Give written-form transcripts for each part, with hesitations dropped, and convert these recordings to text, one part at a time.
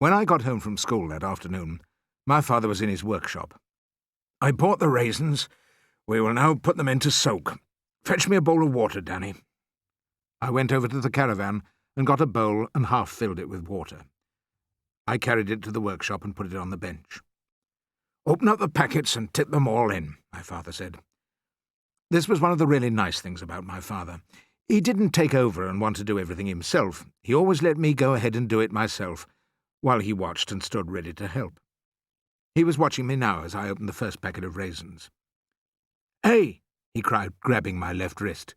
When I got home from school that afternoon, my father was in his workshop. "I bought the raisins. We will now put them in to soak. Fetch me a bowl of water, Danny." I went over to the caravan and got a bowl and half filled it with water. I carried it to the workshop and put it on the bench. "Open up the packets and tip them all in," my father said. This was one of the really nice things about my father. He didn't take over and want to do everything himself. He always let me go ahead and do it myself, while he watched and stood ready to help. He was watching me now as I opened the first packet of raisins. "Hey!" he cried, grabbing my left wrist.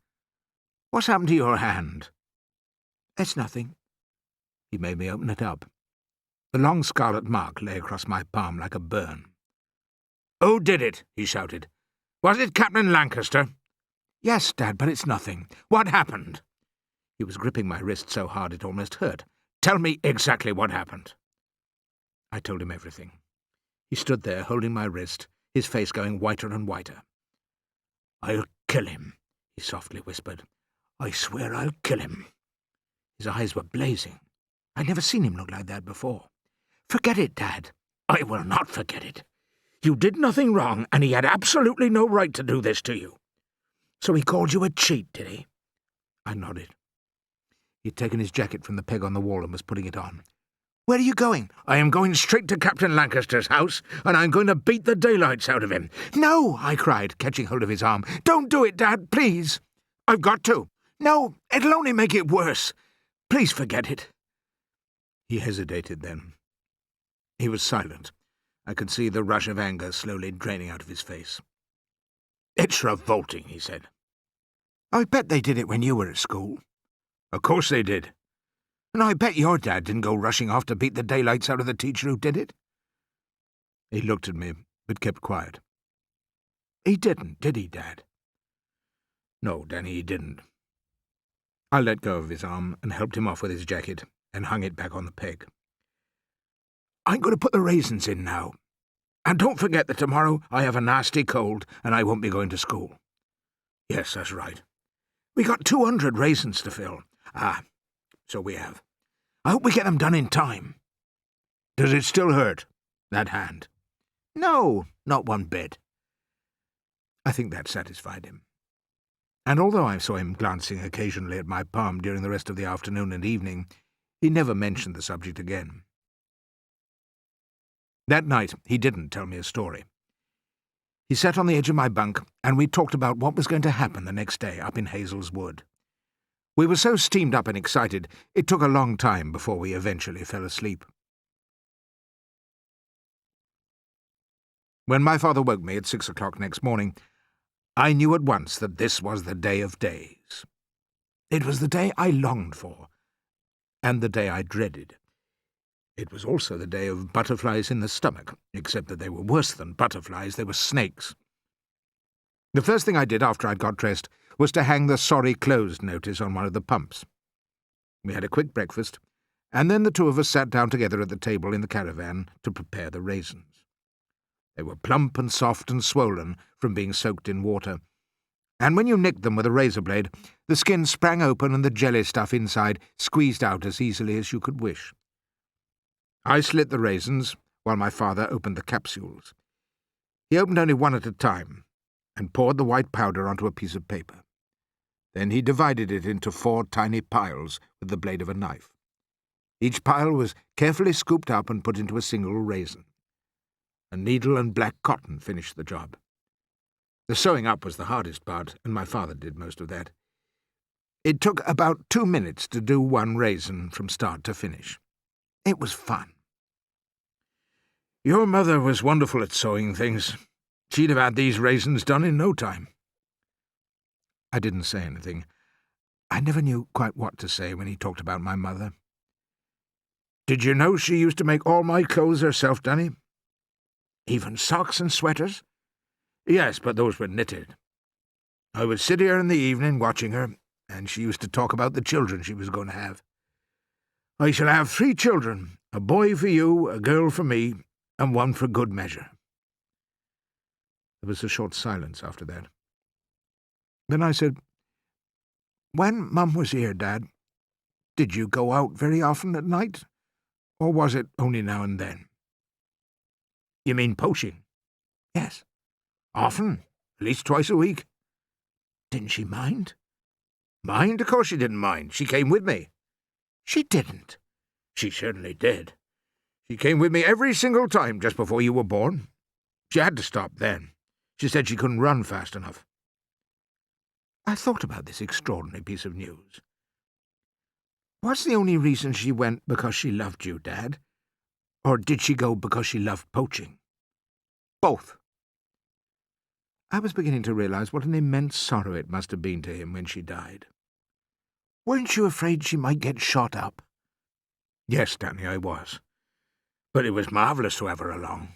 "What's happened to your hand?" "It's nothing." He made me open it up. The long scarlet mark lay across my palm like a burn. "Who did it?" he shouted. "Was it Captain Lancaster?" "Yes, Dad, but it's nothing." "What happened?" He was gripping my wrist so hard it almost hurt. "Tell me exactly what happened." I told him everything. He stood there holding my wrist, his face going whiter and whiter. "I'll kill him," he softly whispered. "I swear I'll kill him." His eyes were blazing. I'd never seen him look like that before. "Forget it, Dad." "I will not forget it. You did nothing wrong, and he had absolutely no right to do this to you." "So he called you a cheat, did he?" I nodded. He'd taken his jacket from the peg on the wall and was putting it on. "Where are you going?" "I am going straight to Captain Lancaster's house, and I'm going to beat the daylights out of him." "No!" I cried, catching hold of his arm. "Don't do it, Dad, please." "I've got to." "No, it'll only make it worse. Please forget it." He hesitated then. He was silent. I could see the rush of anger slowly draining out of his face. "It's revolting," he said. "I bet they did it when you were at school." "Of course they did." "And I bet your dad didn't go rushing off to beat the daylights out of the teacher who did it." He looked at me, but kept quiet. "He didn't, did he, Dad?" "No, Danny, he didn't." I let go of his arm and helped him off with his jacket and hung it back on the peg. "I'm going to put the raisins in now. And don't forget that tomorrow I have a nasty cold and I won't be going to school." "Yes, that's right. We got 200 raisins to fill." "Ah, so we have. I hope we get them done in time." "Does it still hurt, that hand?" "No, not one bit." I think that satisfied him. And although I saw him glancing occasionally at my palm during the rest of the afternoon and evening, he never mentioned the subject again. That night he didn't tell me a story. He sat on the edge of my bunk, and we talked about what was going to happen the next day up in Hazel's Wood. We were so steamed up and excited, it took a long time before we eventually fell asleep. When my father woke me at 6 o'clock next morning, I knew at once that this was the day of days. It was the day I longed for, and the day I dreaded. It was also the day of butterflies in the stomach, except that they were worse than butterflies, they were snakes. The first thing I did after I'd got dressed was to hang the "sorry closed" notice on one of the pumps. We had a quick breakfast, and then the two of us sat down together at the table in the caravan to prepare the raisins. They were plump and soft and swollen from being soaked in water, and when you nicked them with a razor blade, the skin sprang open and the jelly stuff inside squeezed out as easily as you could wish. I slit the raisins while my father opened the capsules. He opened only one at a time and poured the white powder onto a piece of paper. Then he divided it into 4 tiny piles with the blade of a knife. Each pile was carefully scooped up and put into a single raisin. A needle and black cotton finished the job. The sewing up was the hardest part, and my father did most of that. It took about 2 minutes to do one raisin from start to finish. It was fun. "Your mother was wonderful at sewing things. She'd have had these raisins done in no time." I didn't say anything. I never knew quite what to say when he talked about my mother. "Did you know she used to make all my clothes herself, Danny?" "Even socks and sweaters?" "Yes, but those were knitted. I would sit here in the evening watching her, and she used to talk about the children she was going to have. 'I shall have 3 children, a boy for you, a girl for me, and one for good measure.'" There was a short silence after that. Then I said, "When Mum was here, Dad, did you go out very often at night? Or was it only now and then? You mean poaching? Yes. Often. At least twice a week. Didn't she mind? Mind? Of course she didn't mind. She came with me. She didn't. She certainly did. She came with me every single time just before you were born. She had to stop then. She said she couldn't run fast enough. I thought about this extraordinary piece of news. Was the only reason she went because she loved you, Dad? Or did she go because she loved poaching? Both. I was beginning to realize what an immense sorrow it must have been to him when she died. Weren't you afraid she might get shot up? Yes, Danny, I was. But it was marvellous to have her along.